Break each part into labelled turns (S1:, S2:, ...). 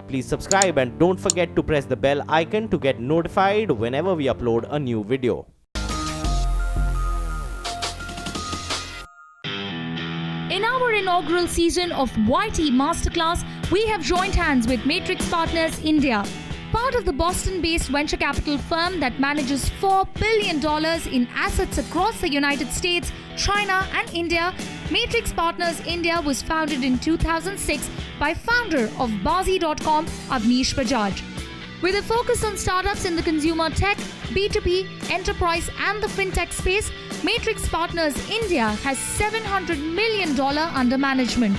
S1: Please subscribe and don't forget to press the bell icon to get notified whenever we upload a new video.
S2: In our inaugural season of YT Masterclass, we have joined hands with Matrix Partners India, part of the Boston-based venture capital firm that manages $4 billion in assets across the United States, China and India. Matrix Partners India was founded in 2006 by founder of Bazi.com, Avnish Bajaj. With a focus on startups in the consumer tech, B2B, enterprise and the fintech space, Matrix Partners India has $700 million under management.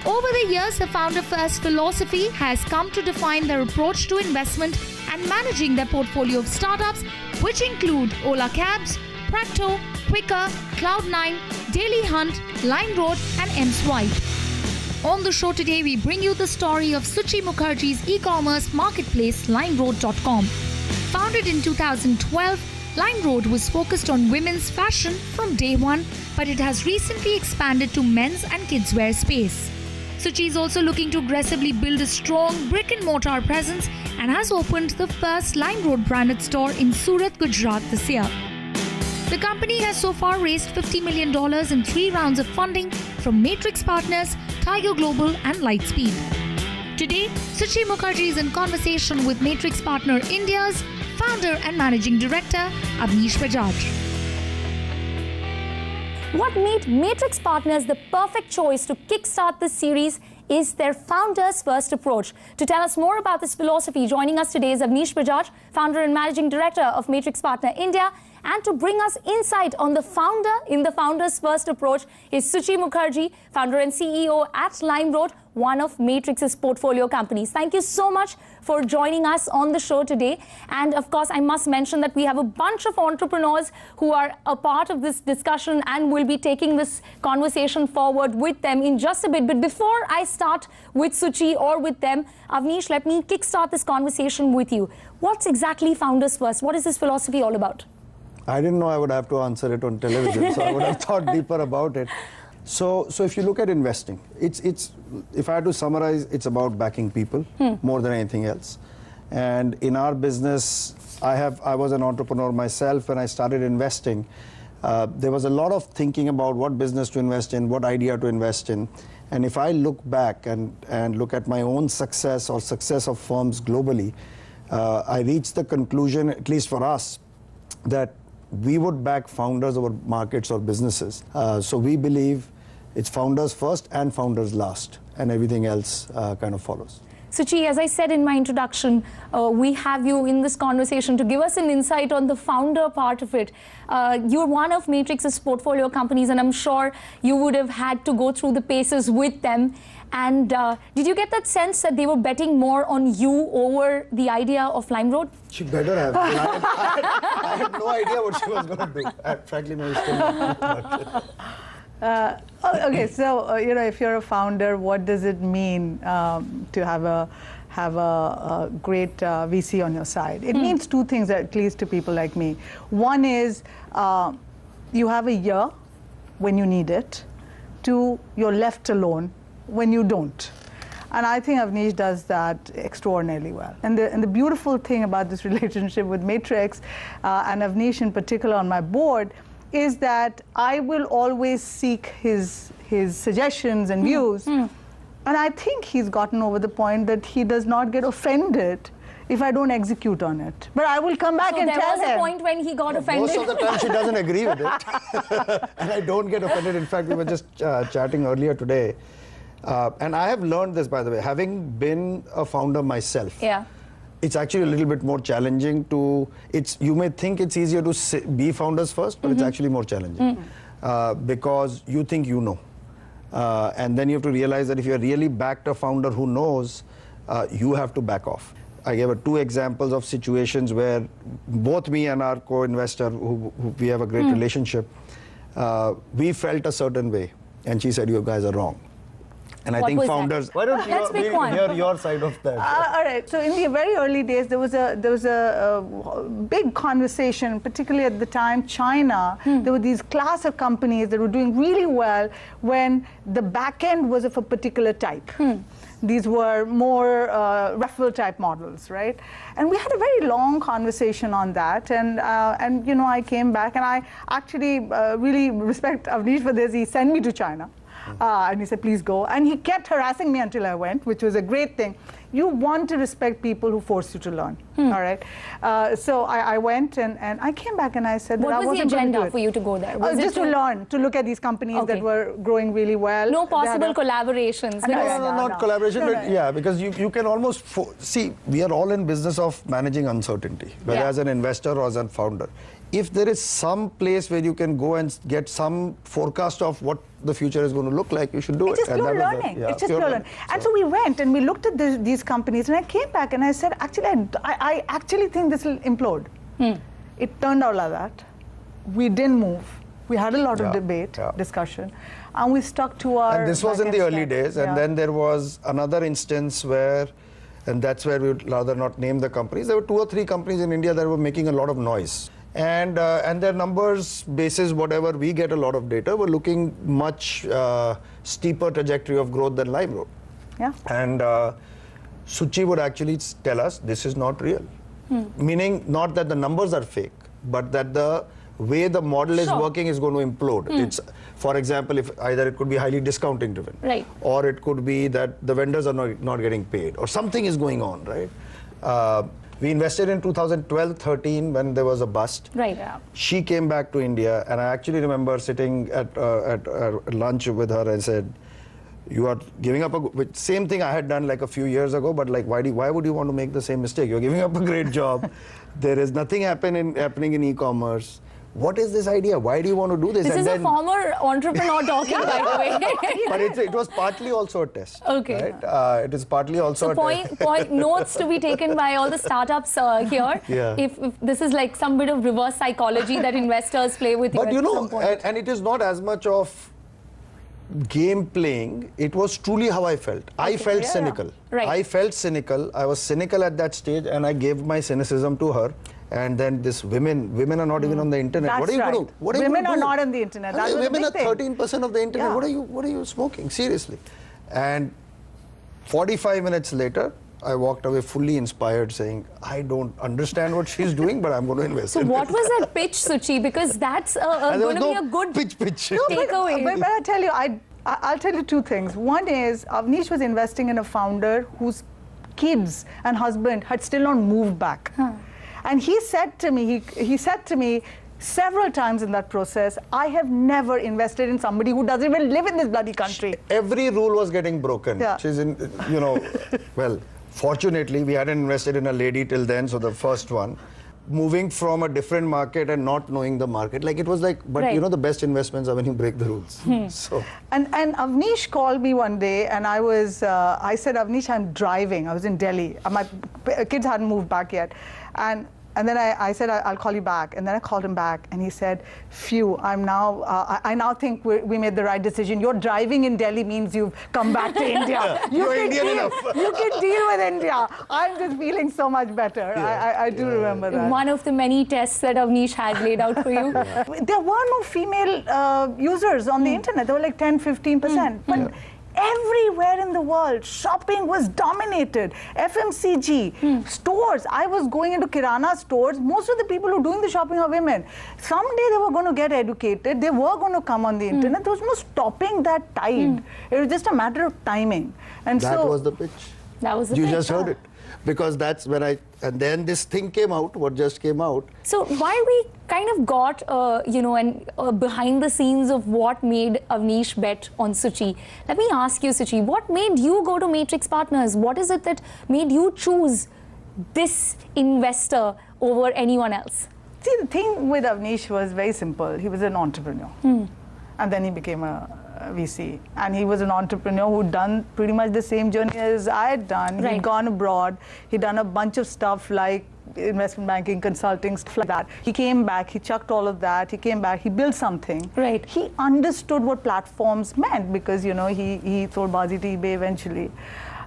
S2: Over the years, the Foundersfirst philosophy has come to define their approach to investment and managing their portfolio of startups, which include Ola Cabs, Practo, Quikr, Cloudnine, Dailyhunt, Limeroad and mswipe. On the show today, we bring you the story of Suchi Mukherjee's e-commerce marketplace, Limeroad.com. Founded in 2012, Limeroad was focused on women's fashion from day one, but it has recently expanded to men's and kids' wear space. Suchi is also looking to aggressively build a strong brick-and-mortar presence and has opened the first Limeroad branded store in Surat, Gujarat this year. The company has so far raised $50 million in 3 rounds of funding from Matrix Partners, Tiger Global and Lightspeed. Today, Suchi Mukherjee is in conversation with Matrix Partner India's founder and managing director, Avnish Bajaj.
S3: What made Matrix Partners the perfect choice to kickstart this series is their Foundersfirst approach. To tell us more about this philosophy, joining us today is Avnish Bajaj, founder and managing director of Matrix Partner India. And to bring us insight on the founder in the Foundersfirst approach is Suchi Mukherjee, founder and CEO at Limeroad, one of Matrix's portfolio companies. Thank you so much for joining us on the show today. And of course, I must mention that we have a bunch of entrepreneurs who are a part of this discussion and will be taking this conversation forward with them in just a bit. But before I start with Suchi or with them, Avnish, let me kickstart this conversation with you. What's exactly Foundersfirst? What is this philosophy all about?
S4: I didn't know I would have to answer it on television, so I would have thought deeper about it. So if you look at investing, it's if I had to summarize, it's about backing people more than anything else. And in our business, I was an entrepreneur myself. When I started investing, there was a lot of thinking about what business to invest in, what idea to invest in. And if I look back and look at my own success or success of firms globally, I reached the conclusion, at least for us, that we would back founders over markets or businesses. So we believe it's founders first and founders last, and everything else kind of follows.
S3: Suchi, as I said in my introduction, we have you in this conversation to give us an insight on the founder part of it. You're one of Matrix's portfolio companies, and I'm sure you would have had to go through the paces with them. And did you get that sense that they were betting more on you over the idea of Limeroad?
S4: She better have. I had no idea what she was going to do. Frankly, no,
S5: okay, so if you're a founder, what does it mean to have a great VC on your side? It means 2 things, at least to people like me. One is you have a year when you need it. 2, you're left alone when you don't. And I think Avnish does that extraordinarily well. And the beautiful thing about this relationship with Matrix, and Avnish in particular on my board, is that I will always seek his suggestions and views. And I think he's gotten over the point that he does not get offended if I don't execute on it. But I will come back and tell him.
S3: So there was a point when he got offended?
S4: Most of the time she doesn't agree with it. And I don't get offended. In fact, we were just chatting earlier today. And I have learned this, by the way, having been a founder myself. Yeah. It's actually a little bit more challenging to, you may think it's easier to be founders first, but it's actually more challenging because you think you know. And then you have to realize that if you're really backed a founder who knows, you have to back off. I gave 2 examples of situations where both me and our co-investor, who we have a great relationship, we felt a certain way. And she said, you guys are wrong. And I think founders.
S3: That?
S4: Why don't you hear your side of that?
S5: All right. So in the very early days, there was a big conversation, particularly at the time, China. There were these class of companies that were doing really well when the back end was of a particular type. These were more referral type models, right? And we had a very long conversation on that. And you know, I came back, and I actually really respect Avnish for this. He sent me to China. And he said, please go. And he kept harassing me until I went, which was a great thing. You want to respect people who force you to learn, all right? So I went, and I came back, and I said that I wasn't going to do it.
S3: What was the agenda for you to go there? Was
S5: just to learn, to look at these companies that were growing really well.
S3: No possible collaborations?
S4: No, not collaboration, but yeah, because you can almost, see, we are all in business of managing uncertainty, whether as an investor or as a founder. If there is some place where you can go and get some forecast of what the future is going to look like, you should do it.
S5: It's just pure learning. It's just pure learning. And so we went and we looked at these companies, and I came back and I said, actually, I actually think this will implode. It turned out like that. We didn't move. We had a lot of debate, discussion, and we stuck to our...
S4: And this was in the early days, and then there was another instance where, and that's where we would rather not name the companies. There were 2 or 3 companies in India that were making a lot of noise. And their numbers, basis whatever, we get a lot of data, were looking much steeper trajectory of growth than Limeroad.
S5: Yeah.
S4: And Suchi would actually tell us this is not real. Meaning not that the numbers are fake, but that the way the model is working is going to implode. It's, for example, if either it could be highly discounting driven, or it could be that the vendors are not getting paid, or something is going on, right? We invested in 2012-13 when there was a bust.
S3: Right. Yeah.
S4: She came back to India, and I actually remember sitting at lunch with her and said, "You are giving up same thing I had done like a few years ago, but like why would you want to make the same mistake? You're giving up a great job. There is nothing happening in e-commerce. What is this idea? Why do you want to do this?"
S3: This is a former entrepreneur talking, by the way.
S4: But it was partly also a test.
S3: Okay.
S4: Right? It is partly also a test.
S3: Point notes to be taken by all the startups here.
S4: Yeah.
S3: If this is like some bit of reverse psychology that investors play with you.
S4: But you know,
S3: at some point.
S4: and it is not as much of game playing. It was truly how I felt. I felt cynical.
S3: Right.
S4: I felt cynical. I was cynical at that stage, and I gave my cynicism to her. And then this women are not even on the internet.
S5: That's
S4: what are you going to do? What are
S5: women
S4: you
S5: are
S4: do?
S5: not on the internet. That was
S4: women
S5: a big
S4: are
S5: thing.
S4: 13% of the internet.
S5: Yeah.
S4: What are you smoking? Seriously. And 45 minutes later, I walked away fully inspired, saying, I don't understand what she's doing, but I'm going to invest
S3: So
S4: in
S3: what
S4: it.
S3: was that pitch, Suchi? Because that's going to be a good
S4: pitch.
S5: No,
S3: takeaway.
S5: but I tell you, I'll tell you 2 things. One is Avnish was investing in a founder whose kids and husband had still not moved back. And he said to me, he said to me several times in that process, I have never invested in somebody who doesn't even live in this bloody country.
S4: Every rule was getting broken.
S5: Yeah.
S4: She's in, well, fortunately, we hadn't invested in a lady till then, so the first one. Moving from a different market and not knowing the market, like it was like, but you know, the best investments are when you break the rules. So.
S5: And Avnish called me one day, and I said, Avnish, I'm driving. I was in Delhi. My kids hadn't moved back yet. And then I said, I'll call you back. And then I called him back, and he said, phew, I now think we made the right decision. Your driving in Delhi means you've come back to India.
S4: You're Indian enough.
S5: You can deal with India. I'm just feeling so much better. I do remember that.
S3: One of the many tests that Avnish had laid out for you.
S5: There were no female users on the internet. There were like 10-15%. But everywhere in the world, shopping was dominated. FMCG, stores. I was going into Kirana stores. Most of the people who are doing the shopping are women. Someday they were going to get educated. They were going to come on the internet. There was no stopping that tide. It was just a matter of timing. And
S4: that was the pitch.
S3: That was the
S4: You
S3: pitch.
S4: just heard it. Because that's when and then this thing came out, what just came out.
S3: So why we kind of got, behind the scenes of what made Avnish bet on Suchi. Let me ask you, Suchi, what made you go to Matrix Partners? What is it that made you choose this investor over anyone else?
S5: See, the thing with Avnish was very simple. He was an entrepreneur. And then he became a VC. And he was an entrepreneur who'd done pretty much the same journey as I had done.
S3: Right.
S5: He'd gone abroad. He'd done a bunch of stuff like investment banking, consulting, stuff like that. He came back. He chucked all of that. He came back. He built something.
S3: Right.
S5: He understood what platforms meant because, you know, he sold Bazi to eBay eventually.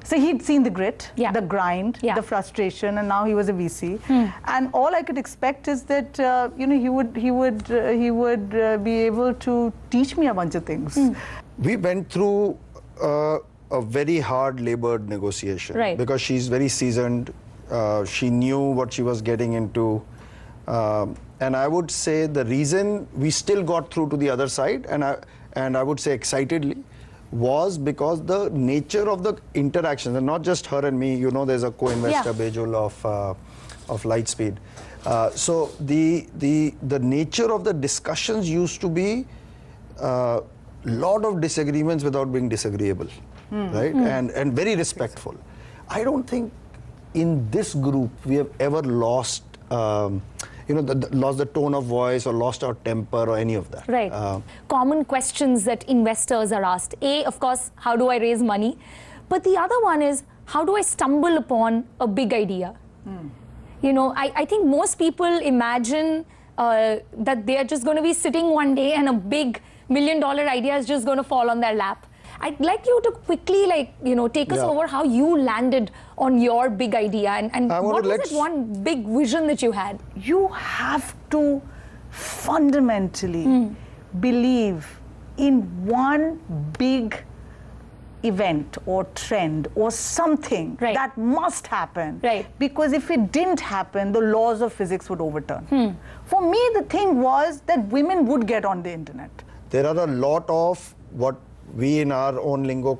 S5: So he'd seen the grit, the grind, the frustration, and now he was a VC. And all I could expect is that he would be able to teach me a bunch of things.
S4: We went through a a very hard labored negotiation.
S3: Right.
S4: Because she's very seasoned. She knew what she was getting into. And I would say the reason we still got through to the other side, and I would say excitedly, was because the nature of the interactions, and not just her and me, you know, there's a co-investor, Bejul, of Lightspeed. So the nature of the discussions used to be lot of disagreements without being disagreeable, right? And very respectful. I don't think in this group we have ever lost lost the tone of voice or lost our temper or any of that.
S3: Right. Common questions that investors are asked. A, of course, how do I raise money? But the other one is, how do I stumble upon a big idea? You know, I think most people imagine that they are just going to be sitting one day and a big $1 million idea is just going to fall on their lap. I'd like you to quickly, take us over how you landed on your big idea and what was it one big vision that you had?
S5: You have to fundamentally believe in one big event or trend or something that must happen.
S3: Right.
S5: Because if it didn't happen, the laws of physics would overturn. For me, the thing was that women would get on the internet.
S4: There are a lot of what we in our own lingo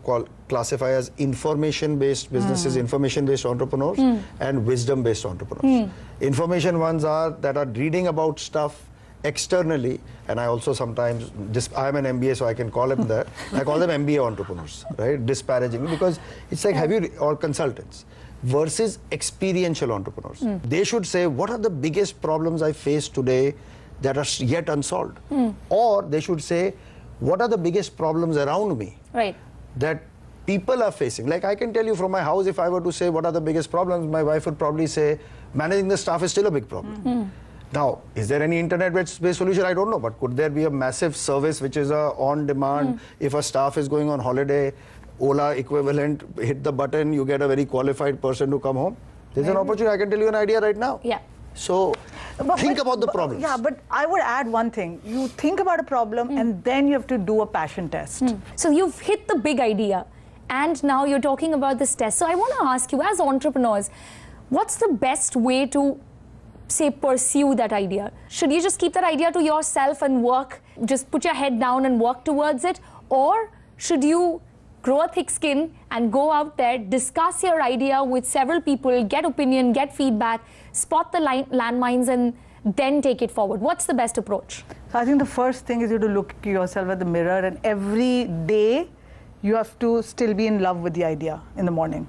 S4: classify as information-based businesses, information-based entrepreneurs, and wisdom-based entrepreneurs. Information ones are that are reading about stuff externally, and I also sometimes, I'm an MBA, so I can call them that. I call them MBA entrepreneurs, right? Disparagingly, because it's like, or consultants, versus experiential entrepreneurs. They should say, what are the biggest problems I face today that are yet unsolved? Or they should say, what are the biggest problems around me that people are facing? Like, I can tell you from my house, if I were to say what are the biggest problems, my wife would probably say managing the staff is still a big problem. Now, is there any internet-based solution? I don't know, but could there be a massive service which is on demand? If a staff is going on holiday, Ola equivalent, hit the button, you get a very qualified person to come home. There's an opportunity. I can tell you an idea right now.
S3: Yeah.
S4: So think about the problems.
S5: Yeah, but I would add one thing. You think about a problem and then you have to do a passion test.
S3: So you've hit the big idea and now you're talking about this test. So I want to ask you, as entrepreneurs, what's the best way to, say, pursue that idea? Should you just keep that idea to yourself and work, just put your head down and work towards it? Or should you grow a thick skin and go out there, discuss your idea with several people, get opinion, get feedback, spot the landmines, and then take it forward? What's the best approach?
S5: So I think the first thing is you have to look at yourself at the mirror, and every day you have to still be in love with the idea in the morning.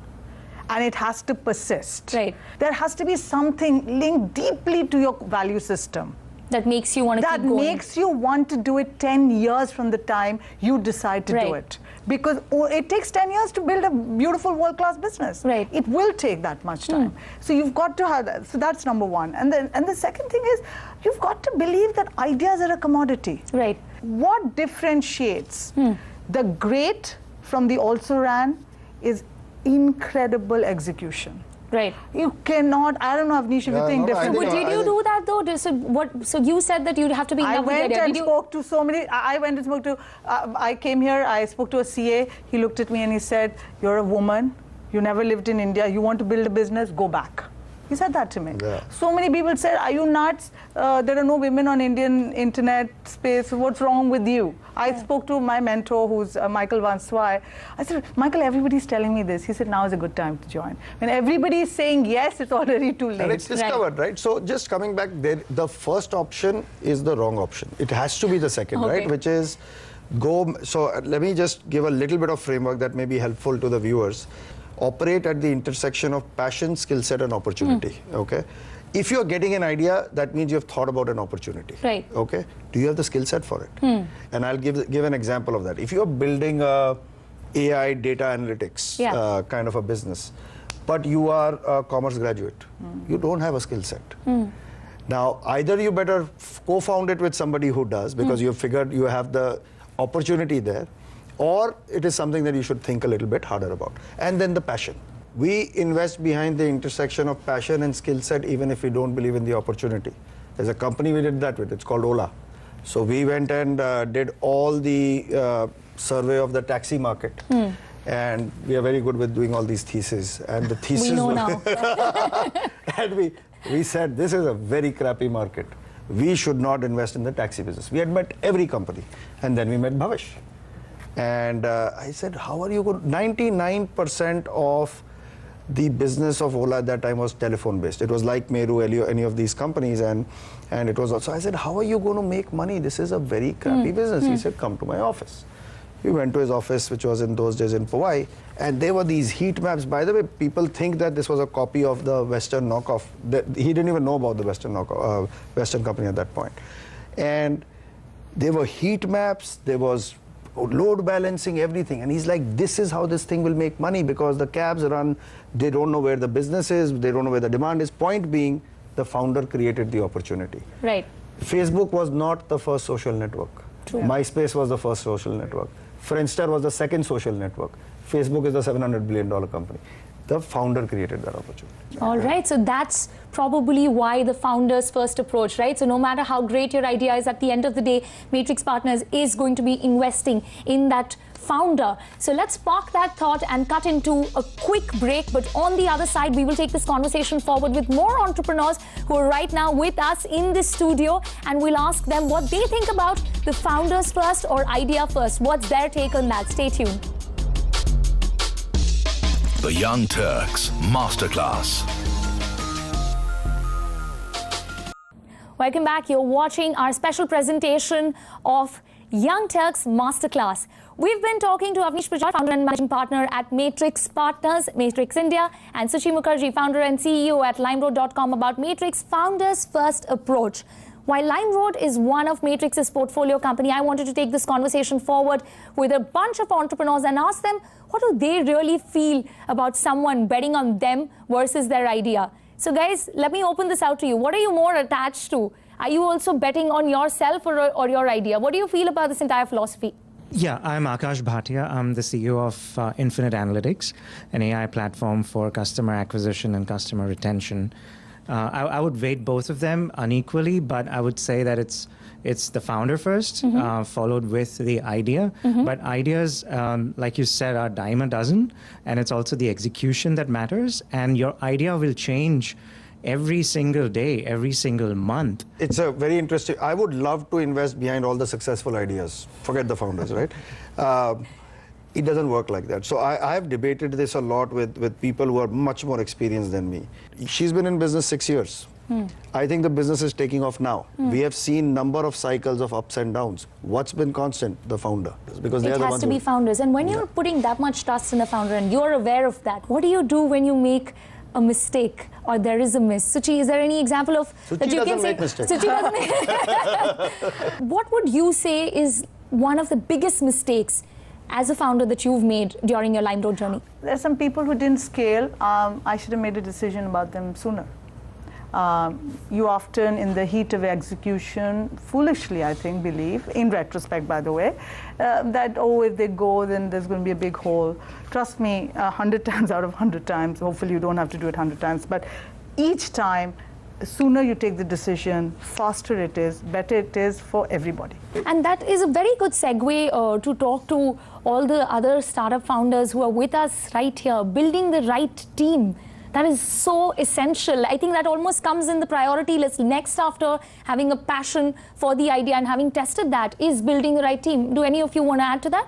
S5: And it has to persist.
S3: Right.
S5: There has to be something linked deeply to your value system.
S3: That makes you want to keep going.
S5: That makes you want to do it 10 years from the time you decide to do it. Because it takes 10 years to build a beautiful world-class business.
S3: Right.
S5: It will take that much time. So you've got to have that. So that's number one. And the second thing is, you've got to believe that ideas are a commodity.
S3: Right.
S5: What differentiates the great from the also-ran is incredible execution.
S3: Right.
S5: You cannot, I don't know, Avnish, if you think differently.
S3: But did you do that though? So you said that you'd have to be in love with the idea.
S5: I went and spoke to so many, I went and spoke to, I came here, I spoke to a CA, he looked at me and he said, you're a woman, you never lived in India, you want to build a business, go back. He said that to me.
S4: Yeah.
S5: So many people said, are you nuts? There are no women on Indian internet space. What's wrong with you? I spoke to my mentor, who's Michael Van Swy. I said, Michael, everybody's telling me this. He said, now is a good time to join. When everybody is saying yes, it's already too late.
S4: And it's discovered, right? So just coming back there, the first option is the wrong option. It has to be the second, right? Which is go. So let me just give a little bit of framework that may be helpful to the viewers. Operate at the intersection of passion, skill set, and opportunity. Okay. If you're getting an idea, that means you've thought about an opportunity.
S3: Right.
S4: Okay. Do you have the skill set for it? And I'll give an example of that. If you're building a AI data analytics kind of a business, but you are a commerce graduate, you don't have a skill set. Now, either you better co-found it with somebody who does, because you've figured you have the opportunity there, or it is something that you should think a little bit harder about. And then the passion. We invest behind the intersection of passion and skill set even if we don't believe in the opportunity. There's a company we did that with, it's called Ola. So we went and did all the survey of the taxi market. And we are very good with doing all these theses. And the thesis
S3: We know now.
S4: and we said, this is a very crappy market. We should not invest in the taxi business. We had met every company. And then we met Bhavish. And I said, how are you going? 99% of the business of Ola at that time was telephone based. It was like Meru, Elio, any of these companies. And it was also, I said, how are you going to make money? This is a very crappy business. He said, come to my office. We went to his office, which was in those days in Powai, and there were these heat maps. By the way, people think that this was a copy of the Western knockoff. He didn't even know about the Western knockoff, Western company at that point. And there were heat maps, there was load balancing, everything. And he's like, this is how this thing will make money, because the cabs run, they don't know where the business is, they don't know where the demand is. Point being, the founder created the opportunity.
S3: Right.
S4: Facebook was not the first social network.
S3: True.
S4: MySpace was the first social network. Friendster was the second social network. Facebook is the $700 billion company. The founder created that opportunity.
S3: All right, so that's probably why the founder's first approach, right? So no matter how great your idea is, at the end of the day, Matrix Partners is going to be investing in that founder. So let's park that thought and cut into a quick break. But on the other side, we will take this conversation forward with more entrepreneurs who are right now with us in this studio, and we'll ask them what they think about the founders first or idea first. What's their take on that? Stay tuned.
S6: The Young Turks Masterclass.
S3: Welcome back. You're watching our special presentation of Young Turks Masterclass. We've been talking to Avnish Bajaj, founder and managing partner at Matrix Partners, Matrix India, and Suchi Mukherjee, founder and CEO at Limeroad.com, about Matrix Founders First approach. While Limeroad is one of Matrix's portfolio company, I wanted to take this conversation forward with a bunch of entrepreneurs and ask them, what do they really feel about someone betting on them versus their idea? So guys, let me open this out to you. What are you more attached to? Are you also betting on yourself or your idea? What do you feel about this entire philosophy?
S7: Yeah, I'm Akash Bhatia. I'm the CEO of Infinite Analytics, an AI platform for customer acquisition and customer retention. I would weight both of them unequally, but I would say that it's the founder first, followed with the idea. But ideas, like you said, are dime a dozen, and it's also the execution that matters. And your idea will change every single day, every single month.
S4: It's a very interesting. I would love to invest behind all the successful ideas. Forget the founders, right? It doesn't work like that. So I have debated this a lot with people who are much more experienced than me. She's been in business 6 years. I think the business is taking off now. We have seen number of cycles of ups and downs. What's been constant? The founder. Because
S3: it has to be founders. And when you're putting that much trust in a founder and you're aware of that, what do you do when you make a mistake or there is a miss? Suchi, is there any example of
S4: Suchi
S3: that you can say?
S4: Make mistakes.
S3: Suchi doesn't. What would you say is one of the biggest mistakes as a founder that you've made during your Limeroad journey?
S5: There's some people who didn't scale. I should have made a decision about them sooner. You often, in the heat of execution, foolishly, I think, believe, in retrospect, by the way, that, oh, if they go, then there's going to be a big hole. Trust me, 100 times out of 100 times, hopefully you don't have to do it 100 times, but each time, the sooner you take the decision, faster it is, better it is for everybody.
S3: And that is a very good segue to talk to all the other startup founders who are with us right here, building the right team. That is so essential. I think that almost comes in the priority list next after having a passion for the idea and having tested that is building the right team. Do any of you want to add to that?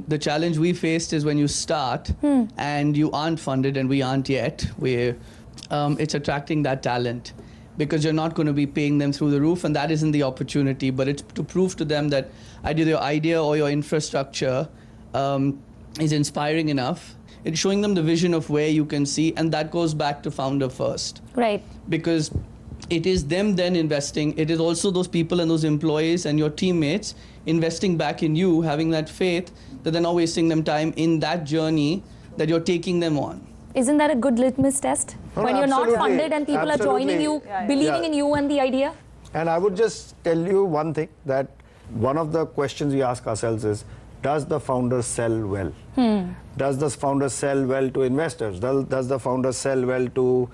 S8: The challenge we faced is when you start and you aren't funded, and we aren't yet, it's attracting that talent, because you're not going to be paying them through the roof, and that isn't the opportunity. But it's to prove to them that either your idea or your infrastructure is inspiring enough. It's showing them the vision of where you can see, and that goes back to founder first.
S3: Right.
S8: Because it is them then investing. It is also those people and those employees and your teammates investing back in you, having that faith that they're not wasting them time in that journey that you're taking them on.
S3: Isn't that a good litmus test?
S4: No,
S3: when you're not
S4: absolutely.
S3: funded and people are joining you, believing in you and the idea?
S4: And I would just tell you one thing, that one of the questions we ask ourselves is, does the founder sell well? Does the founder sell well to investors? Does the founder sell well to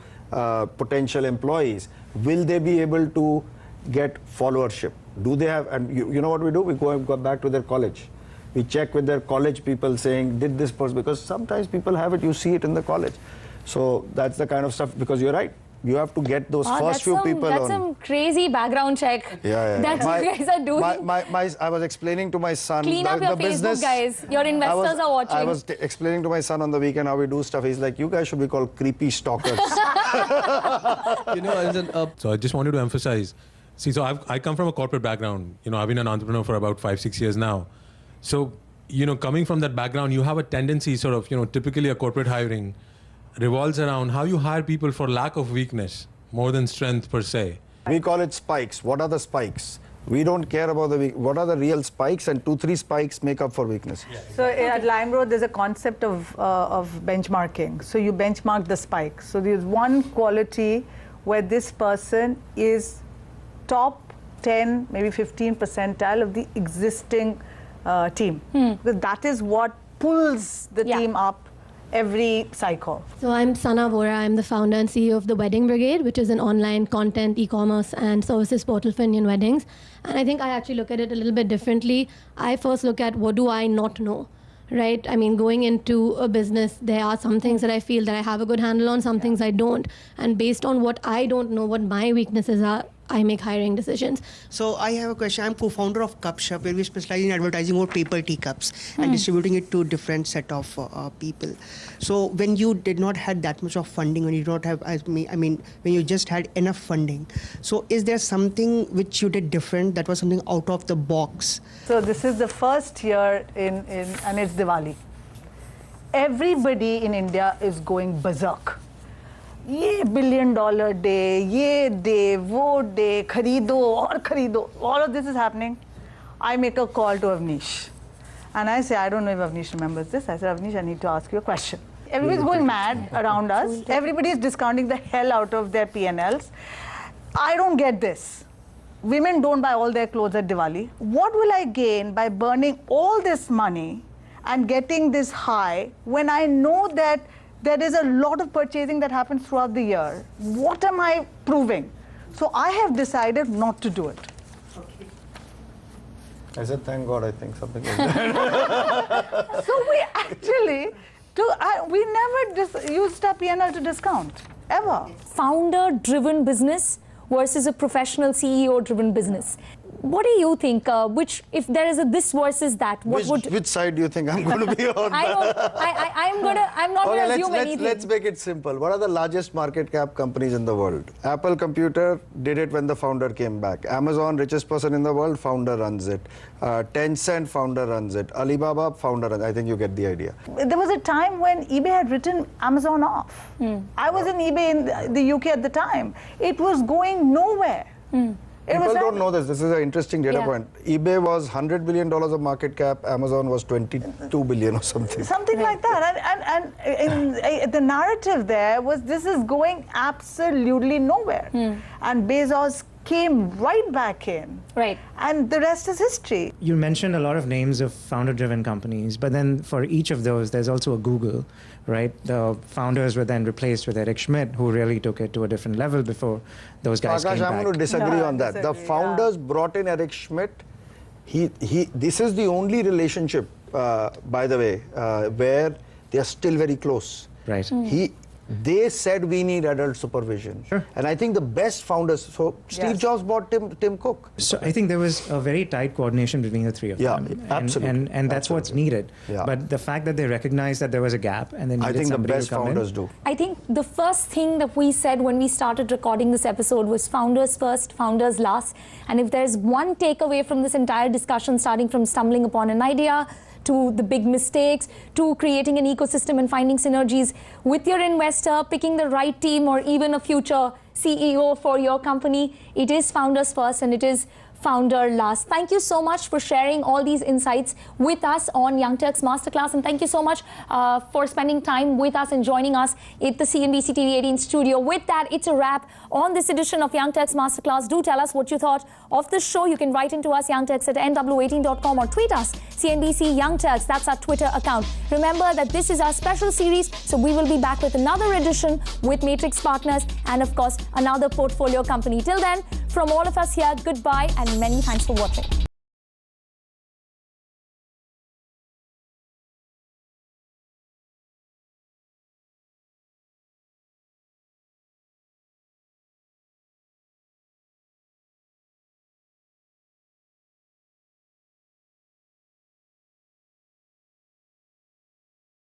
S4: potential employees? Will they be able to get followership? Do they have, and you know what we do? We go back to their college. We check with their college people saying, did this person, because sometimes people have it, you see it in the college. So that's the kind of stuff, because you're right. You have to get those first few people
S3: that's
S4: on.
S3: That's some crazy background check.
S4: Yeah.
S3: That's what you guys are doing.
S4: I was explaining to my son.
S3: Clean up your Facebook,
S4: business,
S3: guys. Your investors are watching.
S4: I was explaining to my son on the weekend how we do stuff. He's like, you guys should be called creepy stalkers.
S9: So I just wanted to emphasize. See, so I come from a corporate background. I've been an entrepreneur for about 5-6 years now. So, coming from that background, you have a tendency sort of, typically a corporate hiring revolves around how you hire people for lack of weakness more than strength per se.
S4: We call it spikes. What are the spikes? We don't care about what are the real spikes, and 2-3 spikes make up for weakness.
S5: Yeah. So at Limeroad, there's a concept of benchmarking. So you benchmark the spikes. So there's one quality where this person is top 10, maybe 15 percentile of the existing team. Because that is what pulls the team up every cycle.
S10: So I'm Sana Vora. I'm the founder and CEO of The Wedding Brigade, which is an online content, e-commerce and services portal for Indian weddings. And I think I actually look at it a little bit differently. I first look at what do I not know, right? I mean, going into a business, there are some things that I feel that I have a good handle on, some things I don't. And based on what I don't know, what my weaknesses are, I make hiring decisions.
S11: So I have a question. I'm co-founder of Cup Shop, where we specialize in advertising over paper teacups and distributing it to different set of people. So when you did not have that much of funding, when you don't have, when you just had enough funding, so is there something which you did different that was something out of the box?
S5: So this is the first year and it's Diwali. Everybody in India is going berserk. ये $1 billion day, ये day, वो day, खरीदो और खरीदो. All of this is happening. I make a call to Avnish. And I say, I don't know if Avnish remembers this. I said, Avnish, I need to ask you a question. Everybody's going mad around us. Everybody is discounting the hell out of their P&Ls. I don't get this. Women don't buy all their clothes at Diwali. What will I gain by burning all this money and getting this high when I know that there is a lot of purchasing that happens throughout the year? What am I proving? So I have decided not to do it.
S4: Okay. I said, thank God, I think something like that.
S5: So we actually, we never used our P&L to discount, ever.
S3: Founder-driven business versus a professional CEO-driven business. What do you think? If there is a this versus that,
S4: which side do you think I'm going to be on?
S3: I'm not going to assume anything.
S4: Let's make it simple. What are the largest market cap companies in the world? Apple Computer did it when the founder came back. Amazon, richest person in the world, founder runs it. Tencent, founder runs it. Alibaba, founder runs it. I think you get the idea.
S5: There was a time when eBay had written Amazon off. I was in eBay in the UK at the time. It was going nowhere.
S4: People don't know this. This is an interesting data point. eBay was $100 billion of market cap. Amazon was $22 billion or something.
S5: Something like that. And the narrative there was this is going absolutely nowhere. And Bezos came right back in.
S3: Right.
S5: And the rest is history.
S7: You mentioned a lot of names of founder-driven companies, but then for each of those, there's also a Google, right? The founders were then replaced with Eric Schmidt, who really took it to a different level before those guys came back.
S4: I'm going to disagree on that. The founders brought in Eric Schmidt. This is the only relationship, by the way, where they are still very close.
S7: Right.
S4: They said we need adult supervision. Sure. And I think the best founders, so Steve Jobs bought Tim Cook.
S7: So I think there was a very tight coordination between the three of them.
S4: Yeah, absolutely.
S7: And that's what's needed.
S4: Yeah.
S7: But the fact that they recognized that there was a gap and then
S4: I think the best founders do.
S3: I think the first thing that we said when we started recording this episode was founders first, founders last. And if there's one takeaway from this entire discussion, starting from stumbling upon an idea, to the big mistakes, to creating an ecosystem and finding synergies with your investor, picking the right team, or even a future CEO for your company, it is founders first and it is founder last. Thank you so much for sharing all these insights with us on Young Turks Masterclass, and thank you so much for spending time with us and joining us at the CNBC TV 18 studio. With that, it's a wrap on this edition of Young Turks Masterclass. Do tell us what you thought of the show. You can write into us, youngturks@nw18.com, or tweet us, CNBC Young Turks. That's our Twitter account. Remember that this is our special series, so we will be back with another edition with Matrix Partners and, of course, another portfolio company. Till then, from all of us here, goodbye and many thanks for watching.